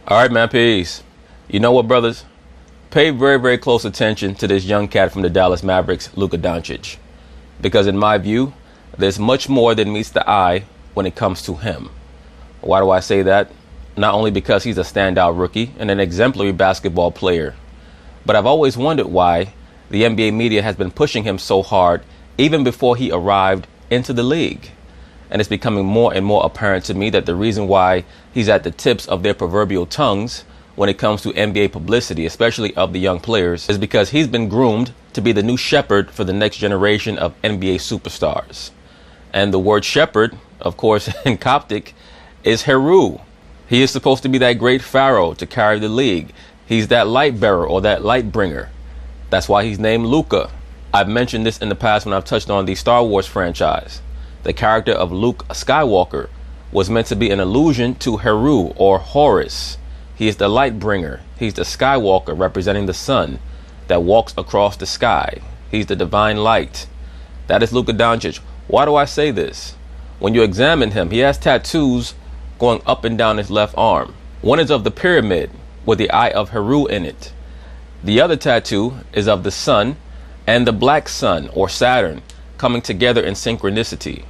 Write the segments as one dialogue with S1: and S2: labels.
S1: All right, man, peace. You know what, brothers? Pay very, very close attention to this young cat from the Dallas Mavericks, Luka Doncic. Because in my view, there's much more than meets the eye when it comes to him. Why do I say that? Not only because he's a standout rookie and an exemplary basketball player, but I've always wondered why the NBA media has been pushing him so hard even before he arrived into the league. And it's becoming more and more apparent to me that the reason why he's at the tips of their proverbial tongues when it comes to NBA publicity, especially of the young players, is because he's been groomed to be the new shepherd for the next generation of NBA superstars. And the word shepherd, of course, in Coptic, is Heru. He is supposed to be that great pharaoh to carry the league. He's that light bearer or that light bringer. That's why he's named Luka. I've mentioned this in the past when I've touched on the Star Wars franchise. The character of Luke Skywalker was meant to be an allusion to Heru or Horus. He is the light bringer. He's the Skywalker representing the sun that walks across the sky. He's the divine light. That is Luka Doncic. Why do I say this? When you examine him, he has tattoos going up and down his left arm. One is of the pyramid with the eye of Heru in it. The other tattoo is of the sun and the black sun or Saturn coming together in synchronicity.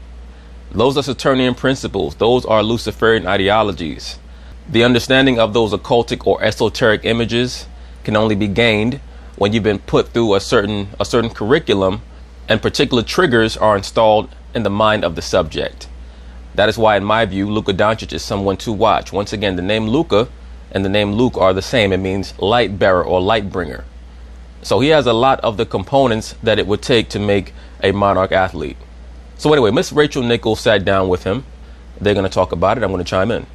S1: Those are Saturnian principles. Those are Luciferian ideologies. The understanding of those occultic or esoteric images can only be gained when you've been put through a certain curriculum and particular triggers are installed in the mind of the subject. That is why, in my view, Luka Doncic is someone to watch. Once again, the name Luka and the name Luke are the same. It means light bearer or light bringer. So he has a lot of the components that it would take to make a monarch athlete. So anyway, Miss Rachel Nichols sat down with him. They're going to talk about it. I'm going to chime in.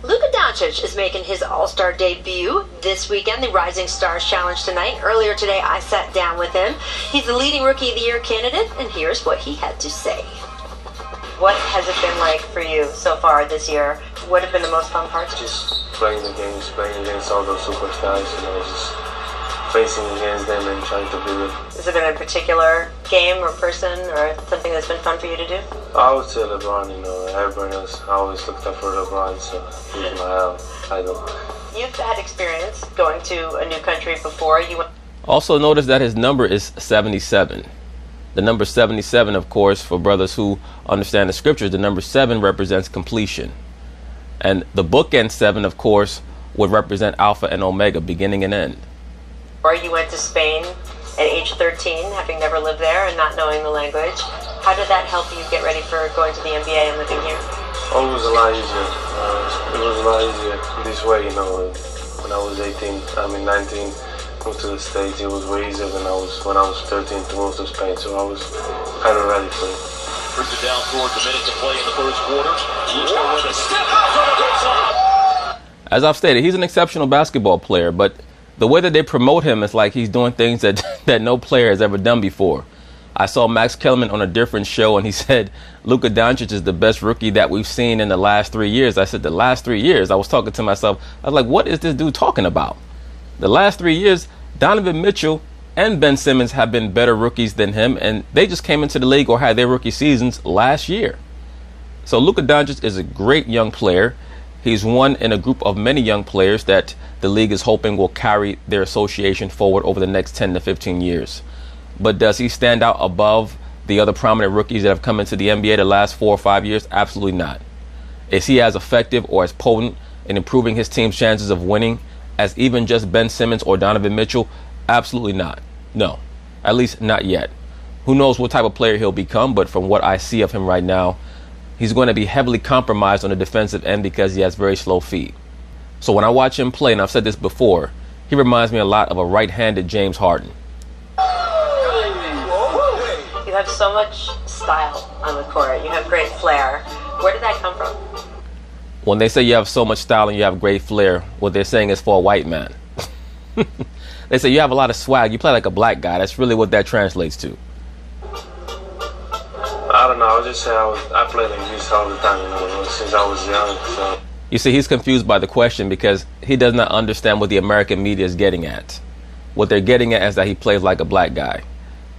S2: Luka Doncic is making his All-Star debut this weekend, the Rising Stars Challenge tonight. Earlier today, I sat down with him. He's the leading Rookie of the Year candidate, and here's what he had to say. What has it been like for you so far this year? What have been the most fun parts?
S3: Just playing the games, playing against all those superstars, just facing against them and trying to beat them.
S2: Has there been a particular game or person or something that's been fun for you to do?
S3: I would say LeBron, everyone else. I always looked up for LeBron, so he's my idol.
S2: You've had experience going to a new country before.
S1: Also notice that his number is 77. The number 77, of course, for brothers who understand the scriptures, the number 7 represents completion. And the bookend 7, of course, would represent Alpha and Omega, beginning and end.
S2: Or you went to Spain at age 13, having never lived there and not knowing the language. How did that help you get ready for going to the NBA and living here?
S3: Oh, it was a lot easier. It was a lot easier this way, When I was 19, moved to the States, it was way easier than when I was 13 to move to Spain, so I was kind of ready for it.
S4: Brings it down towards a minute to play in the first quarter. Step out from the baseline.
S1: As I've stated, he's an exceptional basketball player, but the way that they promote him is like he's doing things that no player has ever done before. I saw Max Kellerman on a different show, and he said Luka Doncic is the best rookie that we've seen in the last 3 years. I said, the last 3 years? I was talking to myself. I was like, what is this dude talking about? The last 3 years, Donovan Mitchell and Ben Simmons have been better rookies than him, and they just came into the league or had their rookie seasons last year. So Luka Doncic is a great young player. He's one in a group of many young players that the league is hoping will carry their association forward over the next 10 to 15 years. But does he stand out above the other prominent rookies that have come into the NBA the last 4 or 5 years? Absolutely not. Is he as effective or as potent in improving his team's chances of winning as even just Ben Simmons or Donovan Mitchell? Absolutely not. No, at least not yet. Who knows what type of player he'll become, but from what I see of him right now, he's going to be heavily compromised on the defensive end because he has very slow feet. So when I watch him play, and I've said this before, he reminds me a lot of a right-handed James Harden.
S2: You have so much style on the court. You have great flair. Where did that come from?
S1: When they say you have so much style and you have great flair, what they're saying is for a white man. They say you have a lot of swag. You play like a black guy. That's really what that translates to.
S3: I don't know. I would just say I play like this all the time, since I was young. So.
S1: You see, he's confused by the question because he does not understand what the American media is getting at. What they're getting at is that he plays like a black guy.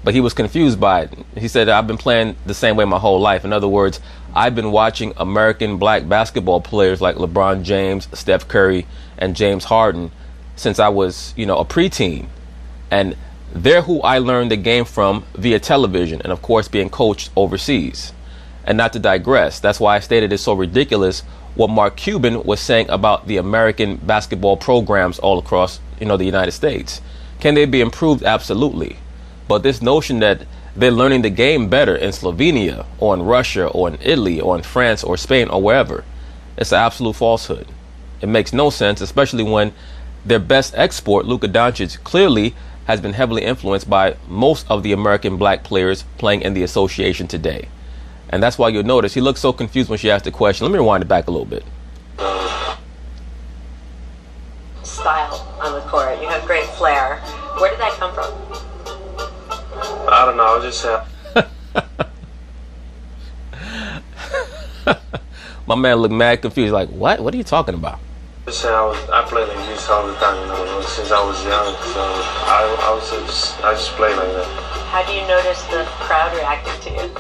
S1: But he was confused by it. He said, I've been playing the same way my whole life. In other words, I've been watching American black basketball players like LeBron James, Steph Curry, and James Harden since I was, a preteen. And they're who I learned the game from via television and, of course, being coached overseas. And not to digress, that's why I stated it's so ridiculous what Mark Cuban was saying about the American basketball programs all across, the United States. Can they be improved? Absolutely. But this notion that they're learning the game better in Slovenia or in Russia or in Italy or in France or Spain or wherever, it's an absolute falsehood. It makes no sense, especially when their best export, Luka Doncic, clearly has been heavily influenced by most of the American black players playing in the association today. And that's why you'll notice he looks so confused when she asked the question. Let me rewind it back a little bit.
S2: Style on the court. You have great flair. Where did that come from?
S3: I don't know. I'll just say.
S1: My man looked mad confused. Like, what? What are you talking about?
S3: I play like this all the time, since I was young. So I just play like that.
S2: How do you notice the crowd reacting to you?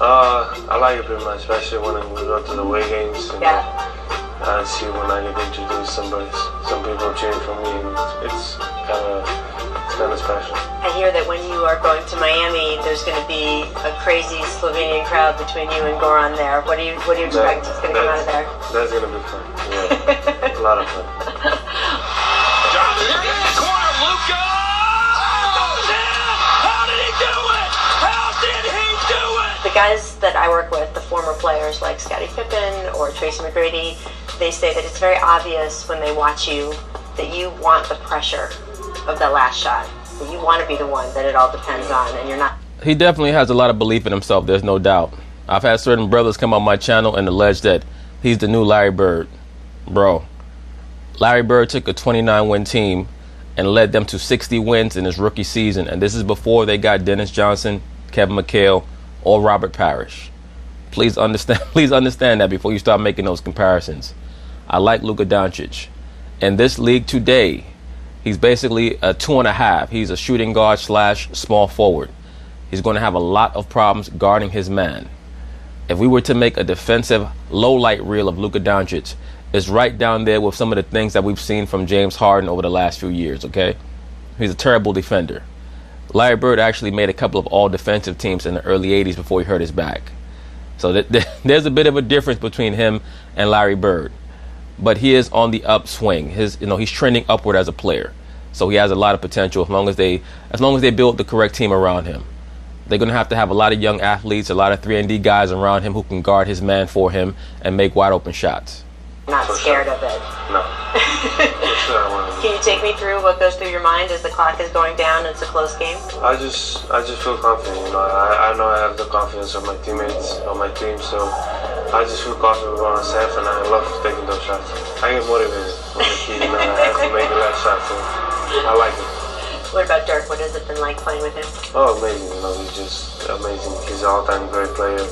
S3: I like it pretty much, especially when we go to the away games.
S2: Yeah.
S3: I see when I get introduced, some people cheering for me. And it's kind of special.
S2: I hear that when you are going to Miami, there's going to be a crazy Slovenian crowd between you and Goran there. What do you expect is going to come out of there?
S3: That's going to be fun. Yeah, a lot of fun.
S4: Johnson in the corner, Luka! How did he do it? How did he do it?
S2: The guys that I work with, the former players like Scottie Pippen or Tracy McGrady, they say that it's very obvious when they watch you that you want the pressure of the last shot. You want to be the one that it all depends on, and you're not.
S1: He definitely has a lot of belief in himself, there's no doubt. I've had certain brothers come on my channel and allege that he's the new Larry Bird. Bro, Larry Bird took a 29-win team and led them to 60 wins in his rookie season, and this is before they got Dennis Johnson, Kevin McHale, or Robert Parrish. Please understand that before you start making those comparisons. I like Luka Doncic. In this league today, he's basically a 2.5. He's a shooting guard / small forward. He's going to have a lot of problems guarding his man. If we were to make a defensive low light reel of Luka Doncic, it's right down there with some of the things that we've seen from James Harden over the last few years, okay? He's a terrible defender. Larry Bird actually made a couple of all-defensive teams in the early 80s before he hurt his back. So there's a bit of a difference between him and Larry Bird. But he is on the upswing. He's trending upward as a player. So he has a lot of potential as long as they build the correct team around him. They're going to have a lot of young athletes, a lot of 3-and-D guys around him who can guard his man for him and make wide open shots.
S2: Not scared of it.
S3: No.
S2: Can you take me through what goes through your mind as the clock is going down and it's a close game?
S3: I just feel confident. I know I have the confidence of my teammates on my team, so I just feel confident going on set, and I love taking those shots. I get motivated when the kid, I have to make the last shot, so I like it.
S2: What about Dirk? What has it been like playing with him?
S3: Oh, amazing. He's just amazing. He's an all-time great player.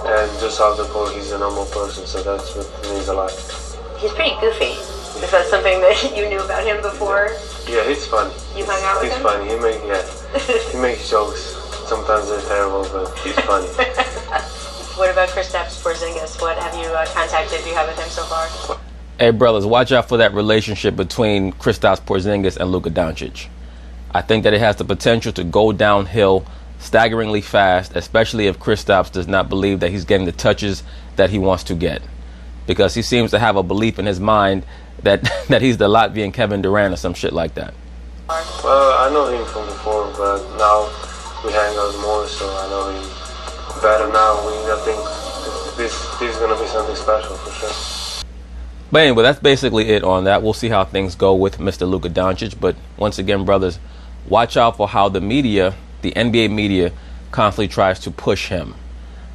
S3: And just off the court, he's a normal person, so that's what means a lot.
S2: He's pretty goofy. Is that something that you knew about him before?
S3: Yeah, he's funny.
S2: You hung out with him?
S3: He's funny. He makes jokes. Sometimes they're terrible, but he's funny.
S2: What about Kristaps Porzingis? What have you contacted you have with him so far?
S1: Hey, brothers, watch out for that relationship between Kristaps Porzingis and Luka Doncic. I think that it has the potential to go downhill staggeringly fast, especially if Kristaps does not believe that he's getting the touches that he wants to get. Because he seems to have a belief in his mind that he's the Latvian Kevin Durant or some shit like that.
S3: Well, I know him from before, but now we hang out more, so I know him better now. I think this is going to be something special for sure.
S1: But anyway, that's basically it on that. We'll see how things go with Mr. Luka Doncic. But once again, brothers, watch out for how the media, the NBA media, constantly tries to push him.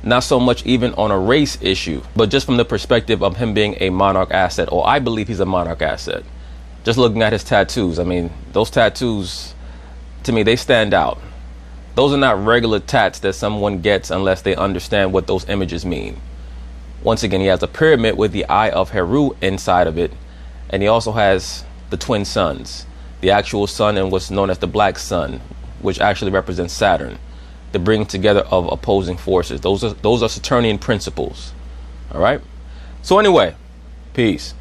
S1: Not so much even on a race issue, but just from the perspective of him being a Monarch asset, or I believe he's a Monarch asset. Just looking at his tattoos, I mean, those tattoos, to me, they stand out. Those are not regular tats that someone gets unless they understand what those images mean. Once again, he has a pyramid with the Eye of Heru inside of it, and he also has the twin suns, the actual sun and what's known as the black sun, which actually represents Saturn. the bringing together of opposing forces. Those are Saturnian principles. All right. So anyway, peace.